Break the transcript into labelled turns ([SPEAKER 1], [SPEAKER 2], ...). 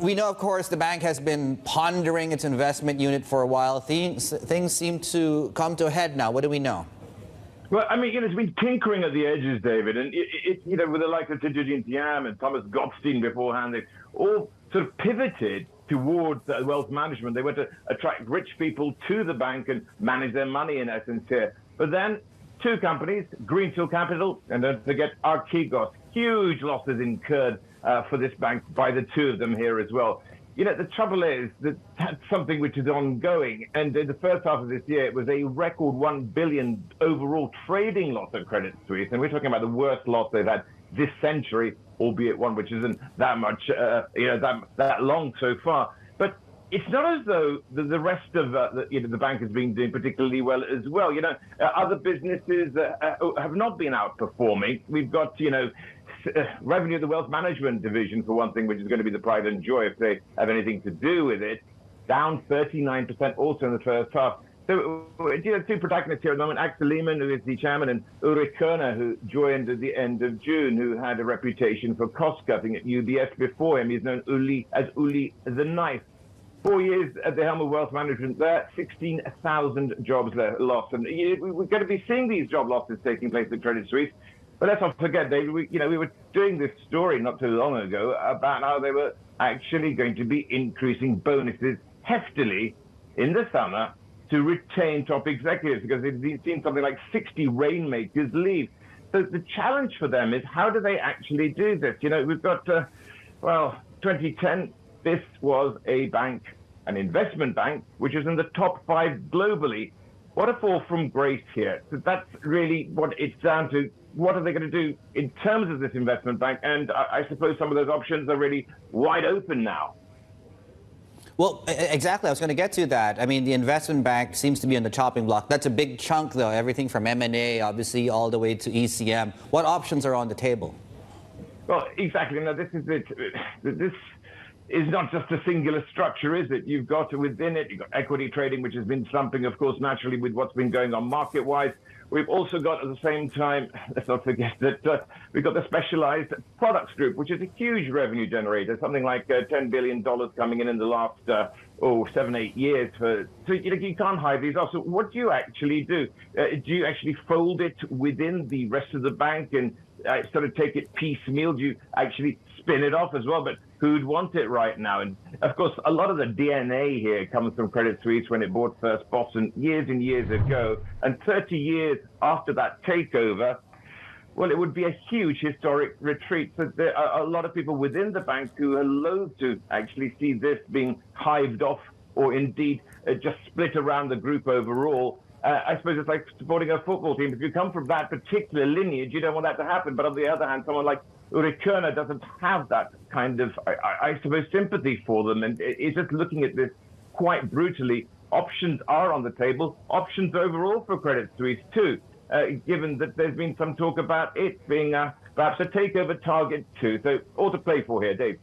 [SPEAKER 1] We know, of course, the bank has been pondering its investment unit for a while. Things seem to come to a head now. What do we know?
[SPEAKER 2] Well, I mean, it's been tinkering at the edges, David, and with the likes of Tidjane Thiam and Thomas Gottstein beforehand, they all sort of pivoted towards wealth management. They were to attract rich people to the bank and manage their money, in essence, here. But then two companies, Greensill Capital, and don't forget Archegos, huge losses incurred for this bank by the two of them here as well. The trouble is that that's something which is ongoing. And in the first half of this year, it was a record $1 billion overall trading loss at Credit Suisse. And we're talking about the worst loss they've had this century, albeit one which isn't that much, that long so far. But it's not as though the rest of the bank has been doing particularly well as well. Other businesses have not been outperforming. We've got, revenue of the wealth management division, for one thing, which is going to be the pride and joy if they have anything to do with it, down 39% also in the first half. So, two protagonists here at the moment, Axel Lehmann, who is the chairman, and Ulrich Körner, who joined at the end of June, who had a reputation for cost-cutting at UBS before him. He's known as Uli the Knife. 4 years at the helm of wealth management there, 16,000 jobs lost. And we're going to be seeing these job losses taking place at Credit Suisse. But let's not forget, David, we were doing this story not too long ago about how they were actually going to be increasing bonuses heftily in the summer to retain top executives, because they've seen something like 60 rainmakers leave. So the challenge for them is, how do they actually do this? We've got, 2010, this was a bank, an investment bank, which is in the top 5 globally. What a fall from grace here. So that's really what it's down to. What are they going to do in terms of this investment bank? And I suppose some of those options are really wide open now.
[SPEAKER 1] Well, exactly. I was going to get to that. I mean, the investment bank seems to be on the chopping block. That's a big chunk, though. Everything from M&A, obviously, all the way to ECM. What options are on the table?
[SPEAKER 2] Well, exactly. Now, this is it. This is not just a singular structure, is it? You've got within it, you've got equity trading, which has been slumping, of course, naturally with what's been going on market-wise. We've also got, at the same time, let's not forget that we've got the specialized products group, which is a huge revenue generator, something like $10 billion coming in the last, 7-8 years. So you can't hide these off. So what do you actually do? Do you actually fold it within the rest of the bank and sort of take it piecemeal? Do you actually spin it off as well? But who'd want it right now? And of course, a lot of the DNA here comes from Credit Suisse when it bought First Boston years and years ago. And 30 years after that takeover, well, it would be a huge historic retreat. So there are a lot of people within the bank who are loath to actually see this being hived off or indeed just split around the group overall. I suppose it's like supporting a football team. If you come from that particular lineage, you don't want that to happen. But on the other hand, someone like Ulrich Körner doesn't have that kind of, I suppose, sympathy for them. And it's just looking at this quite brutally. Options are on the table. Options overall for Credit Suisse, too, given that there's been some talk about it being perhaps a takeover target, too. So all to play for here, Dave.